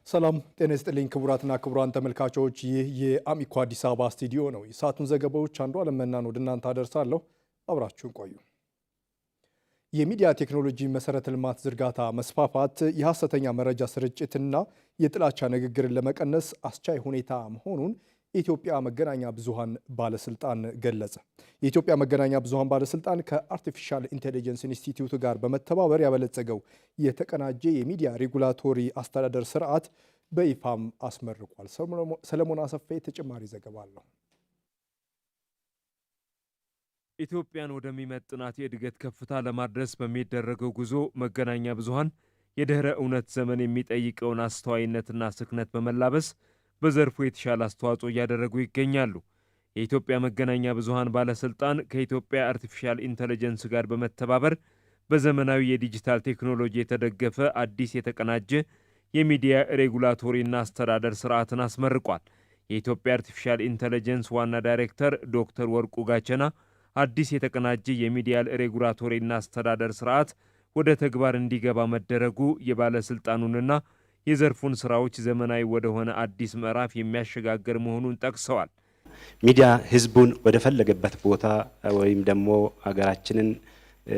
ሰላም ጤና ይስጥልኝ ክቡራትና ክቡራን ተመልካቾች፣ ይህ የአሚኮ አዲስ አበባ ስቱዲዮ ነው። የሰዓቱን ዘገባዎች አንዷለም መናን ወደ እናንተ አደርሳለሁ። አብራችሁን ቆዩ። የሚዲያ ቴክኖሎጂ መሰረተ ልማት ዝርጋታ መስፋፋት የሐሰተኛ መረጃ ስርጭትና የጥላቻ ንግግርን ለመቀነስ አስቻይ ሁኔታ መሆኑን የኢትዮጵያ መገናኛ ብዙሃን ባለስልጣን ገለጸ። የኢትዮጵያ መገናኛ ብዙሃን ባለስልጣን ከአርቲፊሻል ኢንቴሊጀንስ ኢንስቲትዩት ጋር በመተባበር ያበለጸገው የተቀናጀ የሚዲያ ሬጉላቶሪ አስተዳደር ስርዓት በይፋም አስመርቋል። ሰለሞን አሰፋ ተጨማሪ ዘገባ አለው። ኢትዮጵያን ወደሚመጥናት የእድገት ከፍታ ለማድረስ በሚደረገው ጉዞ መገናኛ ብዙሃን የድህረ እውነት ዘመን የሚጠይቀውን አስተዋይነትና ስክነት በመላበስ በዘርፉ የተሻለ አስተዋጽኦ እያደረጉ ይገኛሉ። የኢትዮጵያ መገናኛ ብዙሃን ባለስልጣን ከኢትዮጵያ አርቲፊሻል ኢንተለጀንስ ጋር በመተባበር በዘመናዊ የዲጂታል ቴክኖሎጂ የተደገፈ አዲስ የተቀናጀ የሚዲያ ሬጉላቶሪና አስተዳደር ስርዓትን አስመርቋል። የኢትዮጵያ አርቲፊሻል ኢንተለጀንስ ዋና ዳይሬክተር ዶክተር ወርቁ ጋቸና አዲስ የተቀናጀ የሚዲያ ሬጉላቶሪና አስተዳደር ስርዓት ወደ ተግባር እንዲገባ መደረጉ የባለስልጣኑንና የዘርፉን ስራዎች ዘመናዊ ወደሆነ አዲስ ምዕራፍ የሚያሸጋግር መሆኑን ጠቅሰዋል። ሚዲያ ህዝቡን ወደ ፈለገበት ቦታ ወይም ደግሞ ሀገራችንን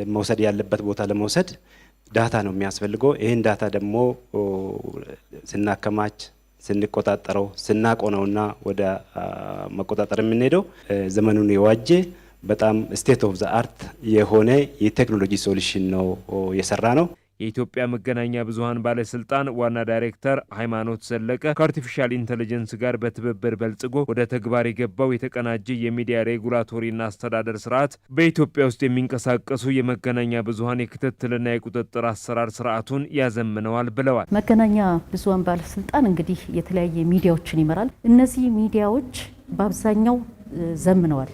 መውሰድ ያለበት ቦታ ለመውሰድ ዳታ ነው የሚያስፈልገው። ይህን ዳታ ደግሞ ስናከማች ስንቆጣጠረው ስናቆነውና ወደ መቆጣጠር የምንሄደው ዘመኑን የዋጀ በጣም ስቴት ኦፍ ዘ አርት የሆነ የቴክኖሎጂ ሶሉሽን ነው የሰራ ነው። የኢትዮጵያ መገናኛ ብዙሃን ባለስልጣን ዋና ዳይሬክተር ሃይማኖት ዘለቀ ከአርቲፊሻል ኢንተለጀንስ ጋር በትብብር በልጽጎ ወደ ተግባር የገባው የተቀናጀ የሚዲያ ሬጉላቶሪና አስተዳደር ስርዓት በኢትዮጵያ ውስጥ የሚንቀሳቀሱ የመገናኛ ብዙሃን የክትትልና የቁጥጥር አሰራር ስርዓቱን ያዘምነዋል ብለዋል። መገናኛ ብዙሃን ባለስልጣን እንግዲህ የተለያየ ሚዲያዎችን ይመራል። እነዚህ ሚዲያዎች በአብዛኛው ዘምነዋል፣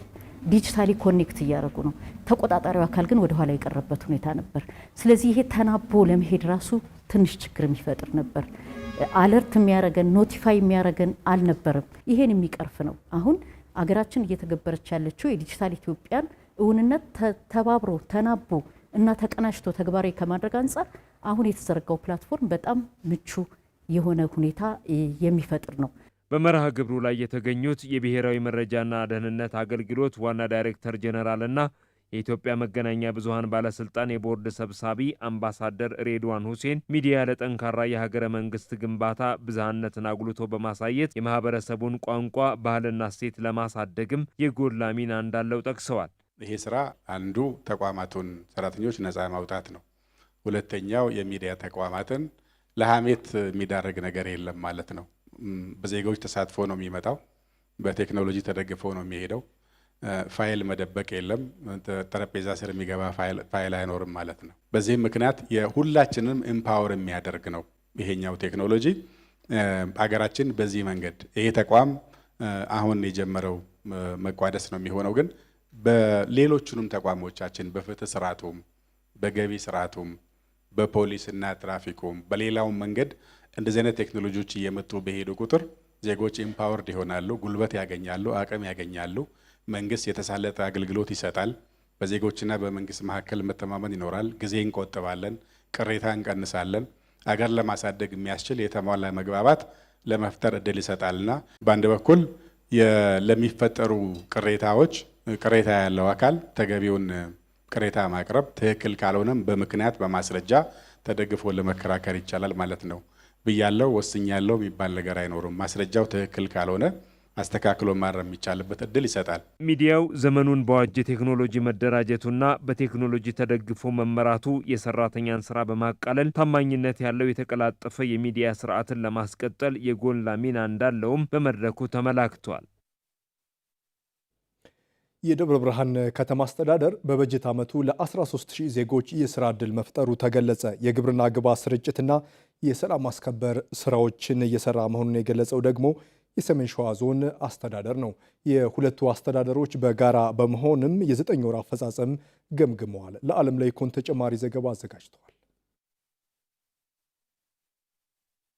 ዲጂታሊ ኮኔክት እያደረጉ ነው። ተቆጣጣሪው አካል ግን ወደ ኋላ የቀረበት ሁኔታ ነበር። ስለዚህ ይሄ ተናቦ ለመሄድ ራሱ ትንሽ ችግር የሚፈጥር ነበር። አለርት የሚያረገን ኖቲፋይ የሚያረገን አልነበረም። ይሄን የሚቀርፍ ነው። አሁን አገራችን እየተገበረች ያለችው የዲጂታል ኢትዮጵያን እውንነት ተባብሮ ተናቦ እና ተቀናጅቶ ተግባራዊ ከማድረግ አንጻር አሁን የተዘረጋው ፕላትፎርም በጣም ምቹ የሆነ ሁኔታ የሚፈጥር ነው። በመርሃ ግብሩ ላይ የተገኙት የብሔራዊ መረጃና ደህንነት አገልግሎት ዋና ዳይሬክተር ጀነራልና የኢትዮጵያ መገናኛ ብዙሃን ባለስልጣን የቦርድ ሰብሳቢ አምባሳደር ሬድዋን ሁሴን ሚዲያ ለጠንካራ የሀገረ መንግስት ግንባታ ብዝሃነትን አጉልቶ በማሳየት የማህበረሰቡን ቋንቋ፣ ባህልና እሴት ለማሳደግም የጎላ ሚና እንዳለው ጠቅሰዋል። ይሄ ስራ አንዱ ተቋማቱን ሰራተኞች ነፃ ማውጣት ነው። ሁለተኛው የሚዲያ ተቋማትን ለሐሜት የሚዳረግ ነገር የለም ማለት ነው። በዜጎች ተሳትፎ ነው የሚመጣው። በቴክኖሎጂ ተደግፎ ነው የሚሄደው። ፋይል መደበቅ የለም። ጠረጴዛ ስር የሚገባ ፋይል አይኖርም ማለት ነው። በዚህም ምክንያት የሁላችንም ኤምፓወር የሚያደርግ ነው ይሄኛው ቴክኖሎጂ። አገራችን በዚህ መንገድ ይሄ ተቋም አሁን የጀመረው መቋደስ ነው የሚሆነው። ግን በሌሎቹንም ተቋሞቻችን በፍትህ ስርዓቱም፣ በገቢ ስርዓቱም፣ በፖሊስና ትራፊኩም በሌላውም መንገድ እንደዚህ አይነት ቴክኖሎጂዎች እየመጡ በሄዱ ቁጥር ዜጎች ኤምፓወርድ ይሆናሉ፣ ጉልበት ያገኛሉ፣ አቅም ያገኛሉ። መንግስት የተሳለጠ አገልግሎት ይሰጣል። በዜጎችና በመንግስት መካከል መተማመን ይኖራል። ጊዜ እንቆጥባለን፣ ቅሬታ እንቀንሳለን። አገር ለማሳደግ የሚያስችል የተሟላ መግባባት ለመፍጠር እድል ይሰጣልና በአንድ በኩል ለሚፈጠሩ ቅሬታዎች ቅሬታ ያለው አካል ተገቢውን ቅሬታ ማቅረብ፣ ትክክል ካልሆነም በምክንያት በማስረጃ ተደግፎ ለመከራከር ይቻላል ማለት ነው። ብያለው ወስኛለው የሚባል ነገር አይኖርም። ማስረጃው ትክክል ካልሆነ አስተካክሎ ማረም የሚቻልበት እድል ይሰጣል። ሚዲያው ዘመኑን በዋጀ ቴክኖሎጂ መደራጀቱና በቴክኖሎጂ ተደግፎ መመራቱ የሰራተኛን ስራ በማቃለል ታማኝነት ያለው የተቀላጠፈ የሚዲያ ስርዓትን ለማስቀጠል የጎላ ሚና እንዳለውም በመድረኩ ተመላክቷል። የደብረ ብርሃን ከተማ አስተዳደር በበጀት ዓመቱ ለ13000 ዜጎች የስራ ዕድል መፍጠሩ ተገለጸ። የግብርና ግብዓት ስርጭትና የሰላም ማስከበር ስራዎችን እየሰራ መሆኑን የገለጸው ደግሞ የሰሜን ሸዋ ዞን አስተዳደር ነው። የሁለቱ አስተዳደሮች በጋራ በመሆንም የ9 ወር አፈጻጸም ገምግመዋል። ለዓለም ላይ ኮን ተጨማሪ ዘገባ አዘጋጅተዋል።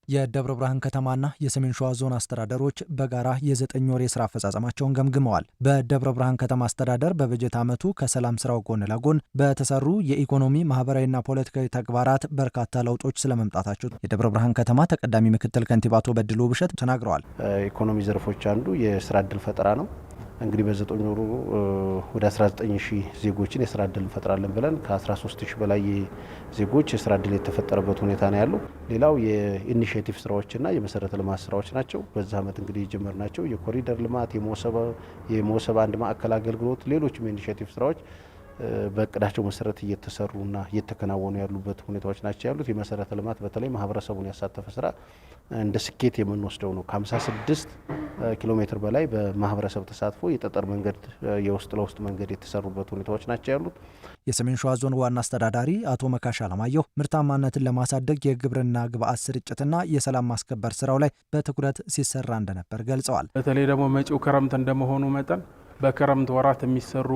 የደብረ ብርሃን ከተማና የሰሜን ሸዋ ዞን አስተዳደሮች በጋራ የ9 ወር የስራ አፈጻጸማቸውን ገምግመዋል። በደብረ ብርሃን ከተማ አስተዳደር በበጀት ዓመቱ ከሰላም ስራው ጎን ለጎን በተሰሩ የኢኮኖሚ ማህበራዊና ፖለቲካዊ ተግባራት በርካታ ለውጦች ስለመምጣታቸው የደብረ ብርሃን ከተማ ተቀዳሚ ምክትል ከንቲባ አቶ በድሉ ብሸት ተናግረዋል። ኢኮኖሚ ዘርፎች አንዱ የስራ ዕድል ፈጠራ ነው። እንግዲህ በ9 ወሩ ወደ 19000 ዜጎችን የስራ ዕድል እንፈጥራለን ብለን ከ13000 በላይ ዜጎች የስራ ዕድል የተፈጠረበት ሁኔታ ነው ያለው። ሌላው የኢኒሼቲቭ ስራዎችና የመሰረተ ልማት ስራዎች ናቸው። በዛ ዓመት እንግዲህ የጀመርናቸው የኮሪደር ልማት፣ የሞሰብ አንድ ማዕከል አገልግሎት፣ ሌሎችም የኢኒሼቲቭ ስራዎች በእቅዳቸው መሰረት እየተሰሩና እየተከናወኑ ያሉበት ሁኔታዎች ናቸው ያሉት። የመሰረተ ልማት በተለይ ማህበረሰቡን ያሳተፈ ስራ እንደ ስኬት የምንወስደው ነው። ከ56 ኪሎ ሜትር በላይ በማህበረሰብ ተሳትፎ የጠጠር መንገድ፣ የውስጥ ለውስጥ መንገድ የተሰሩበት ሁኔታዎች ናቸው ያሉት። የሰሜን ሸዋ ዞን ዋና አስተዳዳሪ አቶ መካሽ አለማየሁ ምርታማነትን ለማሳደግ የግብርና ግብዓት ስርጭትና የሰላም ማስከበር ስራው ላይ በትኩረት ሲሰራ እንደነበር ገልጸዋል። በተለይ ደግሞ መጪው ክረምት እንደመሆኑ መጠን በክረምት ወራት የሚሰሩ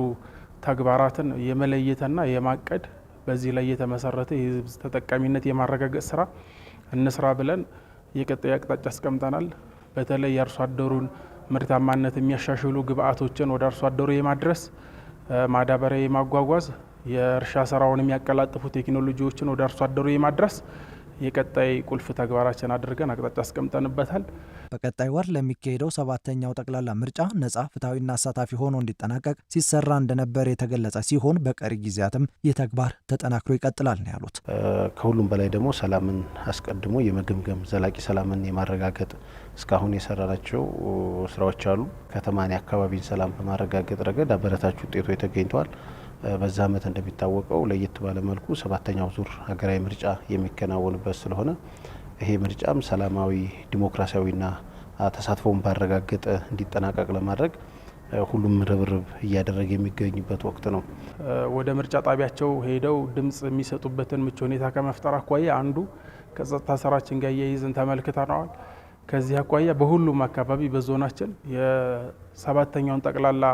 ተግባራትን የመለየትና የማቀድ በዚህ ላይ የተመሰረተ የህዝብ ተጠቃሚነት የማረጋገጥ ስራ እንስራ ብለን የቀጣይ አቅጣጫ አስቀምጠናል። በተለይ የአርሶ አደሩን ምርታማነት የሚያሻሽሉ ግብዓቶችን ወደ አርሶ አደሩ የማድረስ፣ ማዳበሪያ የማጓጓዝ፣ የእርሻ ስራውን የሚያቀላጥፉ ቴክኖሎጂዎችን ወደ አርሶ አደሩ የማድረስ የቀጣይ ቁልፍ ተግባራችን አድርገን አቅጣጫ አስቀምጠንበታል። በቀጣይ ወር ለሚካሄደው 7ኛው ጠቅላላ ምርጫ ነጻ፣ ፍትሐዊና አሳታፊ ሆኖ እንዲጠናቀቅ ሲሰራ እንደነበር የተገለጸ ሲሆን በቀሪ ጊዜያትም የተግባር ተጠናክሮ ይቀጥላል ነው ያሉት። ከሁሉም በላይ ደግሞ ሰላምን አስቀድሞ የመገምገም ዘላቂ ሰላምን የማረጋገጥ እስካሁን የሰራናቸው ስራዎች አሉ። ከተማን የአካባቢን ሰላም በማረጋገጥ ረገድ አበረታች ውጤቶች ተገኝተዋል። በዛ ዓመት እንደሚታወቀው ለየት ባለ መልኩ 7ኛው ዙር ሀገራዊ ምርጫ የሚከናወንበት ስለሆነ ይሄ ምርጫም ሰላማዊ ዲሞክራሲያዊና ተሳትፎን ባረጋገጠ እንዲጠናቀቅ ለማድረግ ሁሉም ርብርብ እያደረገ የሚገኝበት ወቅት ነው። ወደ ምርጫ ጣቢያቸው ሄደው ድምጽ የሚሰጡበትን ምቹ ሁኔታ ከመፍጠር አኳያ አንዱ ከጸጥታ ስራችን ጋር እያይዘን ተመልክተነዋል። ከዚህ አኳያ በሁሉም አካባቢ በዞናችን የ7ኛውን ጠቅላላ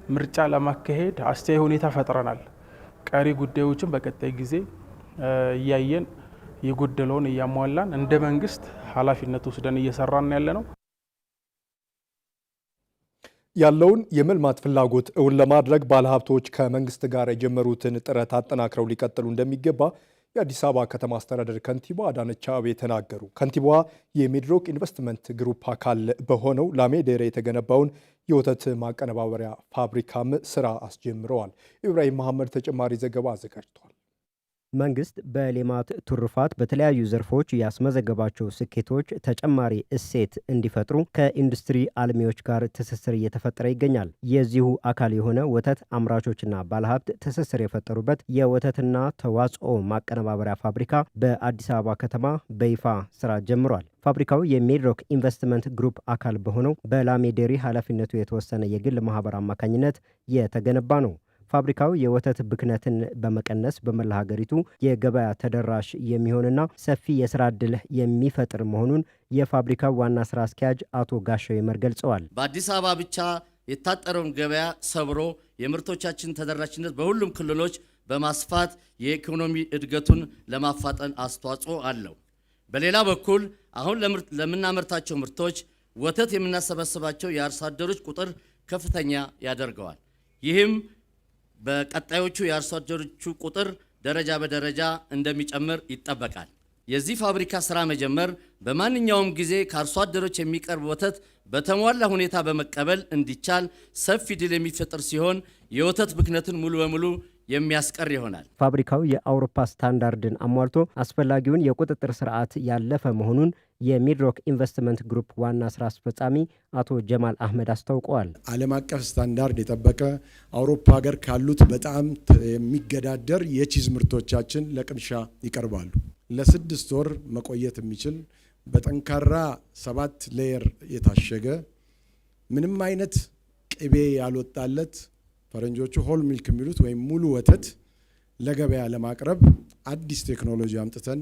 ምርጫ ለማካሄድ አስተያየ ሁኔታ ፈጥረናል። ቀሪ ጉዳዮችን በቀጣይ ጊዜ እያየን የጎደለውን እያሟላን እንደ መንግስት ኃላፊነት ወስደን እየሰራን ያለ ነው። ያለውን የመልማት ፍላጎት እውን ለማድረግ ባለሀብቶች ከመንግስት ጋር የጀመሩትን ጥረት አጠናክረው ሊቀጥሉ እንደሚገባ የአዲስ አበባ ከተማ አስተዳደር ከንቲባ አዳነች አቤቤ ተናገሩ። ከንቲባዋ የሚድሮክ ኢንቨስትመንት ግሩፕ አካል በሆነው ላሜ ዴሬ የተገነባውን የወተት ማቀነባበሪያ ፋብሪካም ስራ አስጀምረዋል። ኢብራሂም መሐመድ ተጨማሪ ዘገባ አዘጋጅቷል። መንግስት በሌማት ትሩፋት በተለያዩ ዘርፎች ያስመዘገባቸው ስኬቶች ተጨማሪ እሴት እንዲፈጥሩ ከኢንዱስትሪ አልሚዎች ጋር ትስስር እየተፈጠረ ይገኛል። የዚሁ አካል የሆነ ወተት አምራቾችና ባለሀብት ትስስር የፈጠሩበት የወተትና ተዋጽኦ ማቀነባበሪያ ፋብሪካ በአዲስ አበባ ከተማ በይፋ ስራ ጀምሯል። ፋብሪካው የሚድሮክ ኢንቨስትመንት ግሩፕ አካል በሆነው በላሜ ዴሪ ኃላፊነቱ የተወሰነ የግል ማህበር አማካኝነት የተገነባ ነው። ፋብሪካው የወተት ብክነትን በመቀነስ በመላ ሀገሪቱ የገበያ ተደራሽ የሚሆንና ሰፊ የስራ ዕድል የሚፈጥር መሆኑን የፋብሪካው ዋና ስራ አስኪያጅ አቶ ጋሻው ይመር ገልጸዋል። በአዲስ አበባ ብቻ የታጠረውን ገበያ ሰብሮ የምርቶቻችን ተደራሽነት በሁሉም ክልሎች በማስፋት የኢኮኖሚ እድገቱን ለማፋጠን አስተዋጽኦ አለው። በሌላ በኩል አሁን ለምናመርታቸው ምርቶች ወተት የምናሰበስባቸው የአርሶ አደሮች ቁጥር ከፍተኛ ያደርገዋል። ይህም በቀጣዮቹ የአርሶ አደሮቹ ቁጥር ደረጃ በደረጃ እንደሚጨምር ይጠበቃል። የዚህ ፋብሪካ ስራ መጀመር በማንኛውም ጊዜ ከአርሶ አደሮች የሚቀርብ ወተት በተሟላ ሁኔታ በመቀበል እንዲቻል ሰፊ ድል የሚፈጥር ሲሆን የወተት ብክነትን ሙሉ በሙሉ የሚያስቀር ይሆናል። ፋብሪካው የአውሮፓ ስታንዳርድን አሟልቶ አስፈላጊውን የቁጥጥር ስርዓት ያለፈ መሆኑን የሚድሮክ ኢንቨስትመንት ግሩፕ ዋና ስራ አስፈጻሚ አቶ ጀማል አህመድ አስታውቀዋል። ዓለም አቀፍ ስታንዳርድ የጠበቀ አውሮፓ ሀገር ካሉት በጣም የሚገዳደር የቺዝ ምርቶቻችን ለቅምሻ ይቀርባሉ። ለ6 ወር መቆየት የሚችል በጠንካራ 7 ሌየር የታሸገ ምንም አይነት ቅቤ ያልወጣለት ፈረንጆቹ ሆል ሚልክ የሚሉት ወይም ሙሉ ወተት ለገበያ ለማቅረብ አዲስ ቴክኖሎጂ አምጥተን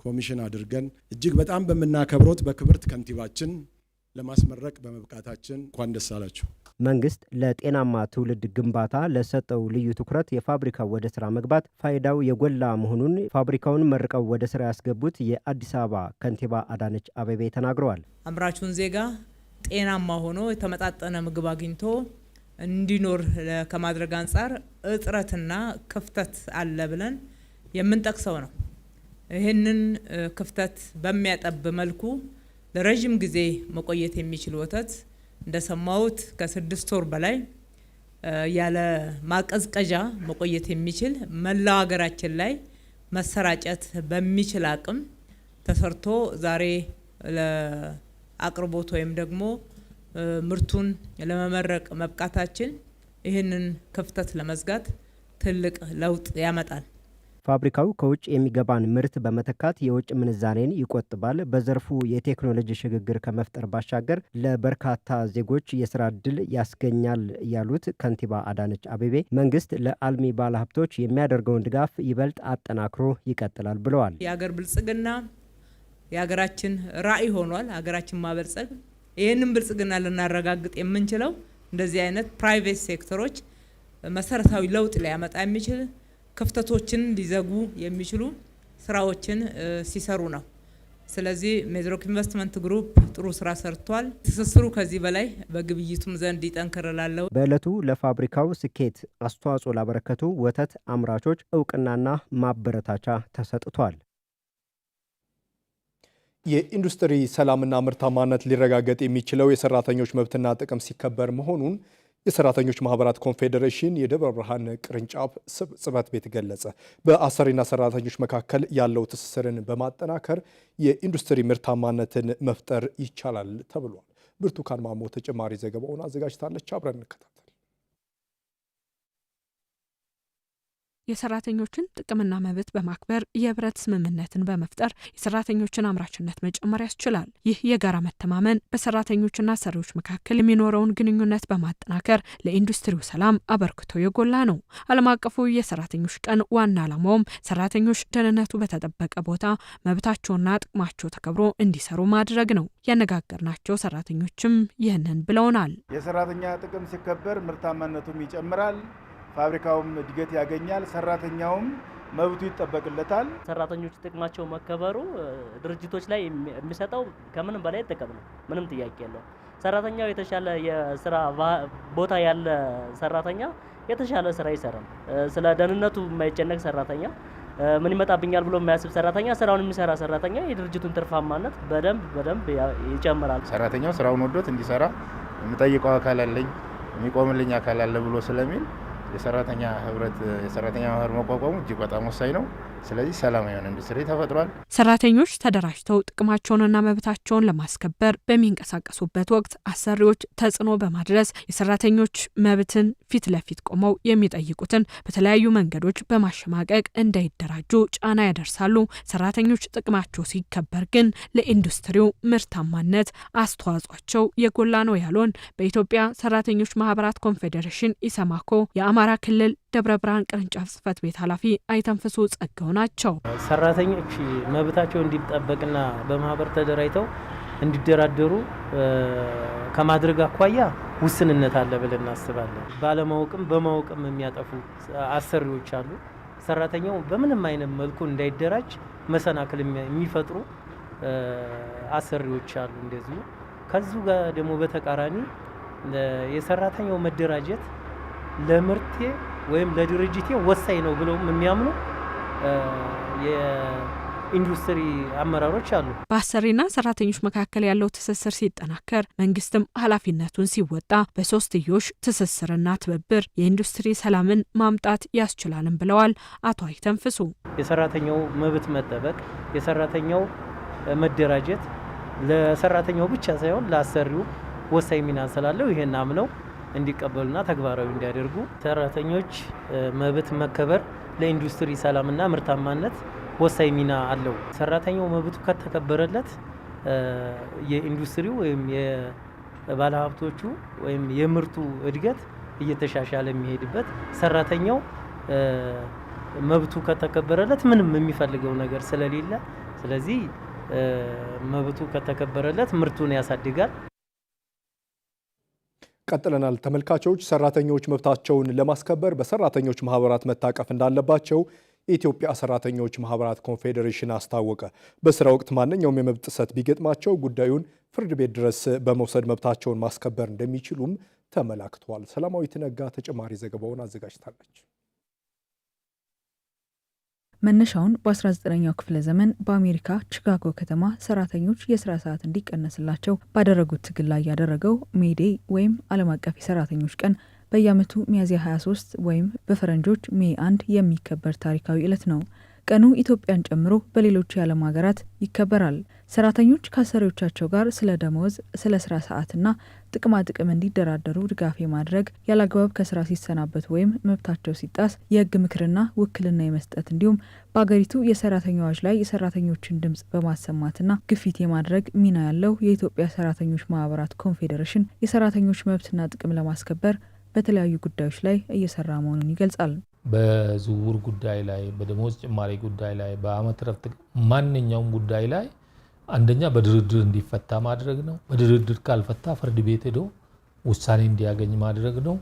ኮሚሽን አድርገን እጅግ በጣም በምናከብሮት በክብርት ከንቲባችን ለማስመረቅ በመብቃታችን እንኳን ደስ አላችሁ። መንግስት ለጤናማ ትውልድ ግንባታ ለሰጠው ልዩ ትኩረት የፋብሪካው ወደ ስራ መግባት ፋይዳው የጎላ መሆኑን ፋብሪካውን መርቀው ወደ ስራ ያስገቡት የአዲስ አበባ ከንቲባ አዳነች አቤቤ ተናግረዋል። አምራቹን ዜጋ ጤናማ ሆኖ የተመጣጠነ ምግብ አግኝቶ እንዲኖር ከማድረግ አንጻር እጥረትና ክፍተት አለ ብለን የምንጠቅሰው ነው። ይህንን ክፍተት በሚያጠብ መልኩ ለረጅም ጊዜ መቆየት የሚችል ወተት እንደሰማሁት ከ6 ወር በላይ ያለ ማቀዝቀዣ መቆየት የሚችል መላው ሀገራችን ላይ መሰራጨት በሚችል አቅም ተሰርቶ ዛሬ ለአቅርቦት ወይም ደግሞ ምርቱን ለመመረቅ መብቃታችን ይህንን ክፍተት ለመዝጋት ትልቅ ለውጥ ያመጣል። ፋብሪካው ከውጭ የሚገባን ምርት በመተካት የውጭ ምንዛሬን ይቆጥባል። በዘርፉ የቴክኖሎጂ ሽግግር ከመፍጠር ባሻገር ለበርካታ ዜጎች የስራ ዕድል ያስገኛል ያሉት ከንቲባ አዳነች አቤቤ መንግስት ለአልሚ ባለሀብቶች የሚያደርገውን ድጋፍ ይበልጥ አጠናክሮ ይቀጥላል ብለዋል። የሀገር ብልጽግና የሀገራችን ራዕይ ሆኗል። ሀገራችን ማበልጸግ፣ ይህንን ብልጽግና ልናረጋግጥ የምንችለው እንደዚህ አይነት ፕራይቬት ሴክተሮች መሰረታዊ ለውጥ ሊያመጣ የሚችል ክፍተቶችን ሊዘጉ የሚችሉ ስራዎችን ሲሰሩ ነው። ስለዚህ ሜድሮክ ኢንቨስትመንት ግሩፕ ጥሩ ስራ ሰርቷል። ትስስሩ ከዚህ በላይ በግብይቱም ዘንድ ይጠንክራል። በዕለቱ ለፋብሪካው ስኬት አስተዋጽኦ ላበረከቱ ወተት አምራቾች እውቅናና ማበረታቻ ተሰጥቷል። የኢንዱስትሪ ሰላምና ምርታማነት ሊረጋገጥ የሚችለው የሰራተኞች መብትና ጥቅም ሲከበር መሆኑን የሰራተኞች ማህበራት ኮንፌዴሬሽን የደብረ ብርሃን ቅርንጫፍ ጽሕፈት ቤት ገለጸ። በአሰሪና ሰራተኞች መካከል ያለው ትስስርን በማጠናከር የኢንዱስትሪ ምርታማነትን መፍጠር ይቻላል ተብሏል። ብርቱካን ማሞ ተጨማሪ ዘገባውን አዘጋጅታለች። አብረን እንከታተል። የሰራተኞችን ጥቅምና መብት በማክበር የህብረት ስምምነትን በመፍጠር የሰራተኞችን አምራችነት መጨመር ያስችላል። ይህ የጋራ መተማመን በሰራተኞችና አሰሪዎች መካከል የሚኖረውን ግንኙነት በማጠናከር ለኢንዱስትሪው ሰላም አበርክቶ የጎላ ነው። ዓለም አቀፉ የሰራተኞች ቀን ዋና ዓላማውም ሰራተኞች ደህንነቱ በተጠበቀ ቦታ መብታቸውና ጥቅማቸው ተከብሮ እንዲሰሩ ማድረግ ነው። ያነጋገርናቸው ሰራተኞችም ይህንን ብለውናል። የሰራተኛ ጥቅም ሲከበር ምርታማነቱም ይጨምራል፣ ፋብሪካውም እድገት ያገኛል፣ ሰራተኛውም መብቱ ይጠበቅለታል። ሰራተኞች ጥቅማቸው መከበሩ ድርጅቶች ላይ የሚሰጠው ከምንም በላይ ጥቅም ነው። ምንም ጥያቄ የለው። ሰራተኛው የተሻለ የስራ ቦታ ያለ ሰራተኛ የተሻለ ስራ ይሰራል። ስለ ደህንነቱ የማይጨነቅ ሰራተኛ፣ ምን ይመጣብኛል ብሎ የማያስብ ሰራተኛ፣ ስራውን የሚሰራ ሰራተኛ የድርጅቱን ትርፋማነት በደንብ ይጨምራል። ሰራተኛው ስራውን ወዶት እንዲሰራ የምጠይቀው አካል አለኝ፣ የሚቆምልኝ አካል አለ ብሎ ስለሚል የሰራተኛ ማህበር መቋቋሙ እጅግ በጣም ወሳኝ ነው። ስለዚህ ሰላማዊ የሆነ ኢንዱስትሪ ተፈጥሯል። ሰራተኞች ተደራጅተው ጥቅማቸውንና መብታቸውን ለማስከበር በሚንቀሳቀሱበት ወቅት አሰሪዎች ተጽዕኖ በማድረስ የሰራተኞች መብትን ፊት ለፊት ቆመው የሚጠይቁትን በተለያዩ መንገዶች በማሸማቀቅ እንዳይደራጁ ጫና ያደርሳሉ። ሰራተኞች ጥቅማቸው ሲከበር ግን ለኢንዱስትሪው ምርታማነት አስተዋጽኦቸው የጎላ ነው ያሉን በኢትዮጵያ ሰራተኞች ማህበራት ኮንፌዴሬሽን ኢሰማኮ የአማራ ክልል ደብረ ብርሃን ቅርንጫፍ ጽሕፈት ቤት ኃላፊ አይተንፍሱ ጸጋው ናቸው። ሰራተኞች መብታቸው እንዲጠበቅና በማህበር ተደራጅተው እንዲደራደሩ ከማድረግ አኳያ ውስንነት አለ ብለን እናስባለን። ባለማወቅም በማወቅም የሚያጠፉ አሰሪዎች አሉ። ሰራተኛው በምንም አይነት መልኩ እንዳይደራጅ መሰናክል የሚፈጥሩ አሰሪዎች አሉ። እንደዚሁ ከዚሁ ጋር ደግሞ በተቃራኒ የሰራተኛው መደራጀት ለምርቴ ወይም ለድርጅቴ ወሳኝ ነው ብለው የሚያምኑ የኢንዱስትሪ አመራሮች አሉ። በአሰሪና ሰራተኞች መካከል ያለው ትስስር ሲጠናከር መንግስትም ኃላፊነቱን ሲወጣ በሶስትዮሽ ትስስርና ትብብር የኢንዱስትሪ ሰላምን ማምጣት ያስችላልም ብለዋል አቶ አይተንፍሱ። የሰራተኛው መብት መጠበቅ፣ የሰራተኛው መደራጀት ለሰራተኛው ብቻ ሳይሆን ለአሰሪው ወሳኝ ሚና ስላለው ይሄን አምነው እንዲቀበሉና ተግባራዊ እንዲያደርጉ ሰራተኞች መብት መከበር ለኢንዱስትሪ ሰላምና ምርታማነት ወሳኝ ሚና አለው። ሰራተኛው መብቱ ከተከበረለት የኢንዱስትሪው ወይም የባለሀብቶቹ ወይም የምርቱ እድገት እየተሻሻለ የሚሄድበት፣ ሰራተኛው መብቱ ከተከበረለት ምንም የሚፈልገው ነገር ስለሌለ፣ ስለዚህ መብቱ ከተከበረለት ምርቱን ያሳድጋል። ቀጥለናል ተመልካቾች። ሰራተኞች መብታቸውን ለማስከበር በሰራተኞች ማህበራት መታቀፍ እንዳለባቸው የኢትዮጵያ ሰራተኞች ማህበራት ኮንፌዴሬሽን አስታወቀ። በስራ ወቅት ማንኛውም የመብት ጥሰት ቢገጥማቸው ጉዳዩን ፍርድ ቤት ድረስ በመውሰድ መብታቸውን ማስከበር እንደሚችሉም ተመላክቷል። ሰላማዊት ነጋ ተጨማሪ ዘገባውን አዘጋጅታለች። መነሻውን በ19ኛው ክፍለ ዘመን በአሜሪካ ቺካጎ ከተማ ሰራተኞች የስራ ሰዓት እንዲቀነስላቸው ባደረጉት ትግል ላይ ያደረገው ሜይዴይ ወይም ዓለም አቀፍ የሰራተኞች ቀን በየዓመቱ ሚያዝያ 23 ወይም በፈረንጆች ሜይ 1 የሚከበር ታሪካዊ ዕለት ነው። ቀኑ ኢትዮጵያን ጨምሮ በሌሎች የዓለም ሀገራት ይከበራል። ሰራተኞች ከአሰሪዎቻቸው ጋር ስለ ደመወዝ፣ ስለ ስራ ሰዓትና ጥቅማ ጥቅም እንዲደራደሩ ድጋፍ የማድረግ ያለአግባብ ከስራ ሲሰናበት ወይም መብታቸው ሲጣስ የህግ ምክርና ውክልና የመስጠት እንዲሁም በአገሪቱ የሰራተኛ አዋጅ ላይ የሰራተኞችን ድምጽ በማሰማትና ግፊት የማድረግ ሚና ያለው የኢትዮጵያ ሰራተኞች ማህበራት ኮንፌዴሬሽን የሰራተኞች መብትና ጥቅም ለማስከበር በተለያዩ ጉዳዮች ላይ እየሰራ መሆኑን ይገልጻል። በዝውውር ጉዳይ ላይ፣ በደሞዝ ጭማሪ ጉዳይ ላይ፣ በአመት ረፍት ማንኛውም ጉዳይ ላይ አንደኛ በድርድር እንዲፈታ ማድረግ ነው። በድርድር ካልፈታ ፍርድ ቤት ሄዶ ውሳኔ እንዲያገኝ ማድረግ ነው።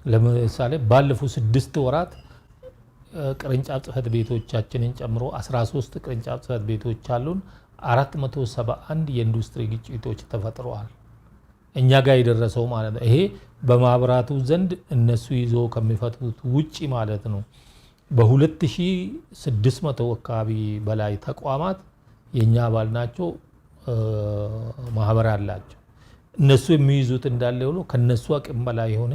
ለምሳሌ ባለፉት 6 ወራት ቅርንጫፍ ጽህፈት ቤቶቻችንን ጨምሮ 13 ቅርንጫፍ ጽህፈት ቤቶች አሉን። 471 የኢንዱስትሪ ግጭቶች ተፈጥረዋል። እኛ ጋር የደረሰው ማለት ነው። ይሄ በማህበራቱ ዘንድ እነሱ ይዞ ከሚፈቱት ውጪ ማለት ነው። በ2600 አካባቢ በላይ ተቋማት የኛ አባል ናቸው፣ ማህበር አላቸው። እነሱ የሚይዙት እንዳለ ሆኖ ከነሱ አቅም በላይ የሆነ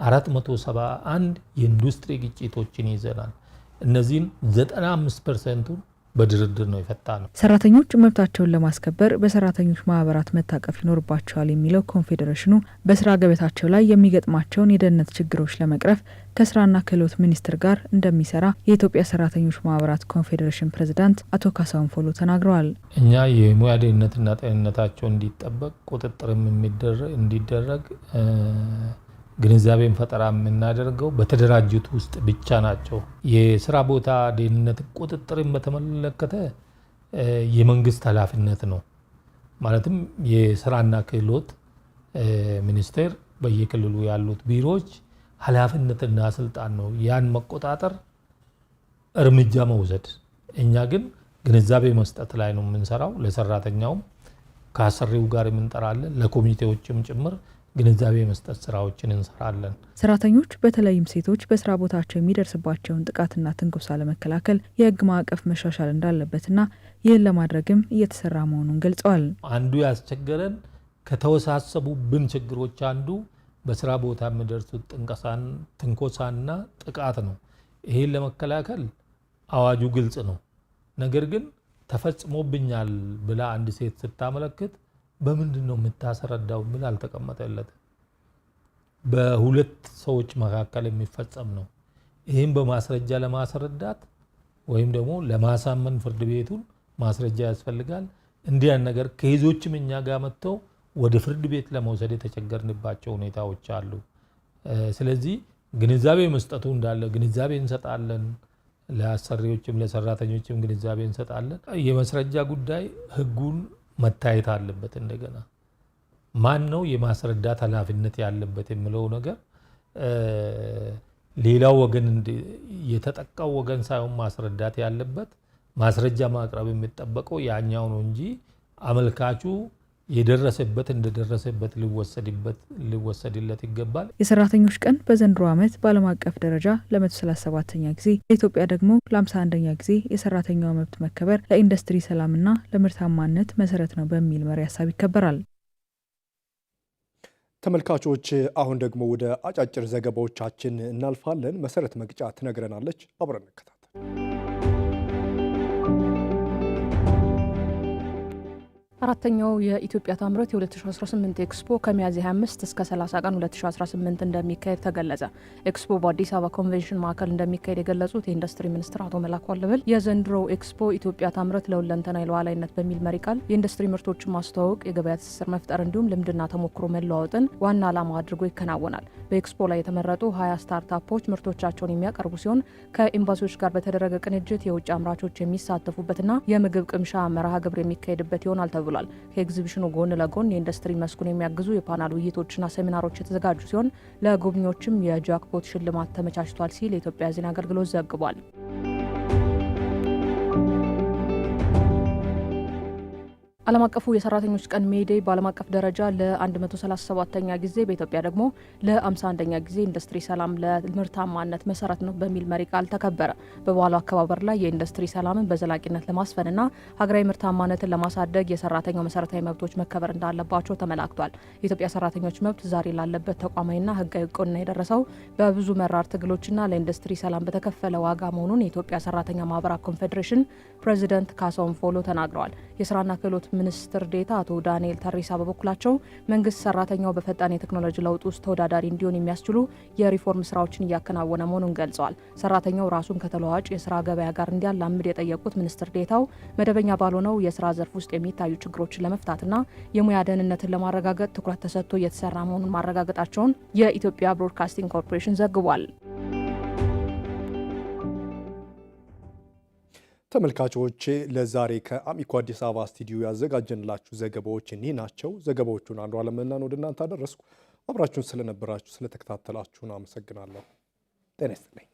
471 የኢንዱስትሪ ግጭቶችን ይዘናል። እነዚህን 95%ቱን በድርድር ነው የፈታ ነው። ሰራተኞች መብታቸውን ለማስከበር በሰራተኞች ማህበራት መታቀፍ ይኖርባቸዋል የሚለው ኮንፌዴሬሽኑ በስራ ገበታቸው ላይ የሚገጥማቸውን የደህንነት ችግሮች ለመቅረፍ ከስራና ክህሎት ሚኒስቴር ጋር እንደሚሰራ የኢትዮጵያ ሰራተኞች ማህበራት ኮንፌዴሬሽን ፕሬዝዳንት አቶ ካሳሁን ፎሎ ተናግረዋል። እኛ የሙያ ደህንነትና ጤንነታቸው እንዲጠበቅ ቁጥጥርም እንዲደረግ ግንዛቤን ፈጠራ የምናደርገው በተደራጁት ውስጥ ብቻ ናቸው። የስራ ቦታ ደህንነት ቁጥጥርን በተመለከተ የመንግስት ኃላፊነት ነው። ማለትም የስራና ክህሎት ሚኒስቴር በየክልሉ ያሉት ቢሮዎች ኃላፊነትና ስልጣን ነው። ያን መቆጣጠር፣ እርምጃ መውሰድ። እኛ ግን ግንዛቤ መስጠት ላይ ነው የምንሰራው። ለሰራተኛውም ከአሰሪው ጋር የምንጠራለን፣ ለኮሚቴዎችም ጭምር ግንዛቤ መስጠት ስራዎችን እንሰራለን። ሰራተኞች በተለይም ሴቶች በስራ ቦታቸው የሚደርስባቸውን ጥቃትና ትንኮሳ ለመከላከል የህግ ማዕቀፍ መሻሻል እንዳለበትና ይህን ለማድረግም እየተሰራ መሆኑን ገልጸዋል። አንዱ ያስቸገረን ከተወሳሰቡብን ችግሮች አንዱ በስራ ቦታ የሚደርሱት ትንኮሳና ጥቃት ነው። ይህን ለመከላከል አዋጁ ግልጽ ነው። ነገር ግን ተፈጽሞብኛል ብላ አንድ ሴት ስታመለክት በምንድን ነው የምታስረዳው ብል አልተቀመጠለት። በሁለት ሰዎች መካከል የሚፈጸም ነው። ይህም በማስረጃ ለማስረዳት ወይም ደግሞ ለማሳመን ፍርድ ቤቱን ማስረጃ ያስፈልጋል። እንዲያን ነገር ከይዞችም እኛ ጋር መጥተው ወደ ፍርድ ቤት ለመውሰድ የተቸገርንባቸው ሁኔታዎች አሉ። ስለዚህ ግንዛቤ መስጠቱ እንዳለ ግንዛቤ እንሰጣለን። ለአሰሪዎችም ለሰራተኞችም ግንዛቤ እንሰጣለን። የማስረጃ ጉዳይ ህጉን መታየት አለበት። እንደገና ማን ነው የማስረዳት ኃላፊነት ያለበት የሚለው ነገር ሌላው ወገን የተጠቃው ወገን ሳይሆን ማስረዳት ያለበት ማስረጃ ማቅረብ የሚጠበቀው ያኛው ነው እንጂ አመልካቹ የደረሰበት እንደደረሰበት ሊወሰድለት ይገባል። የሰራተኞች ቀን በዘንድሮ ዓመት በዓለም አቀፍ ደረጃ ለ137ኛ ጊዜ በኢትዮጵያ ደግሞ ለ51ኛ ጊዜ የሰራተኛው መብት መከበር ለኢንዱስትሪ ሰላምና ለምርታማነት መሰረት ነው በሚል መሪ ሀሳብ ይከበራል። ተመልካቾች አሁን ደግሞ ወደ አጫጭር ዘገባዎቻችን እናልፋለን። መሰረት መግጫ ትነግረናለች። አብረን እንከታተል። አራተኛው የኢትዮጵያ ታምርት የ2018 ኤክስፖ ከሚያዝያ 25 እስከ 30 ቀን 2018 እንደሚካሄድ ተገለጸ። ኤክስፖ በአዲስ አበባ ኮንቬንሽን ማዕከል እንደሚካሄድ የገለጹት የኢንዱስትሪ ሚኒስትር አቶ መላኩ አለበል የዘንድሮው ኤክስፖ ኢትዮጵያ ታምርት ለሁለንተናዊ ሉዓላዊነት በሚል መሪ ቃል የኢንዱስትሪ ምርቶችን ማስተዋወቅ፣ የገበያ ትስስር መፍጠር እንዲሁም ልምድና ተሞክሮ መለዋወጥን ዋና ዓላማ አድርጎ ይከናወናል። በኤክስፖ ላይ የተመረጡ 20 ስታርታፖች ምርቶቻቸውን የሚያቀርቡ ሲሆን ከኤምባሲዎች ጋር በተደረገ ቅንጅት የውጭ አምራቾች የሚሳተፉበትና የምግብ ቅምሻ መርሃ ግብር የሚካሄድበት ይሆናል ተብሏል። ብሏል። ከኤግዚቢሽኑ ጎን ለጎን የኢንዱስትሪ መስኩን የሚያግዙ የፓናል ውይይቶችና ሴሚናሮች የተዘጋጁ ሲሆን ለጎብኚዎችም የጃክፖት ሽልማት ተመቻችቷል ሲል የኢትዮጵያ ዜና አገልግሎት ዘግቧል። ዓለም አቀፉ የሰራተኞች ቀን ሜይዴይ በዓለም አቀፍ ደረጃ ለ137ኛ ጊዜ በኢትዮጵያ ደግሞ ለ51ኛ ጊዜ ኢንዱስትሪ ሰላም ለምርታማነት መሰረት ነው በሚል መሪ ቃል ተከበረ። በበዓሉ አከባበር ላይ የኢንዱስትሪ ሰላምን በዘላቂነት ለማስፈንና ሀገራዊ ምርታማነትን ለማሳደግ የሰራተኛው መሰረታዊ መብቶች መከበር እንዳለባቸው ተመላክቷል። የኢትዮጵያ ሰራተኞች መብት ዛሬ ላለበት ተቋማዊና ሕጋዊ እውቅና የደረሰው በብዙ መራር ትግሎችና ለኢንዱስትሪ ሰላም በተከፈለ ዋጋ መሆኑን የኢትዮጵያ ሰራተኛ ማህበራት ኮንፌዴሬሽን ፕሬዚደንት ካሳሁን ፎሎ ተናግረዋል። የስራና ክህሎት ሚኒስትር ዴኤታ አቶ ዳንኤል ተሪሳ በበኩላቸው መንግስት ሰራተኛው በፈጣን የቴክኖሎጂ ለውጥ ውስጥ ተወዳዳሪ እንዲሆን የሚያስችሉ የሪፎርም ስራዎችን እያከናወነ መሆኑን ገልጸዋል። ሰራተኛው ራሱን ከተለዋዋጭ የስራ ገበያ ጋር እንዲያላምድ የጠየቁት ሚኒስትር ዴኤታው መደበኛ ባልሆነው የስራ ዘርፍ ውስጥ የሚታዩ ችግሮችን ለመፍታትና የሙያ ደህንነትን ለማረጋገጥ ትኩረት ተሰጥቶ እየተሰራ መሆኑን ማረጋገጣቸውን የኢትዮጵያ ብሮድካስቲንግ ኮርፖሬሽን ዘግቧል። ተመልካቾች ለዛሬ ከአሚኮ አዲስ አበባ ስቱዲዮ ያዘጋጀንላችሁ ዘገባዎች እኒህ ናቸው። ዘገባዎቹን አንዱ አለምናን ወደ እናንተ አደረስኩ። አብራችሁን ስለነበራችሁ ስለተከታተላችሁን አመሰግናለሁ። ጤና ይስጥልኝ።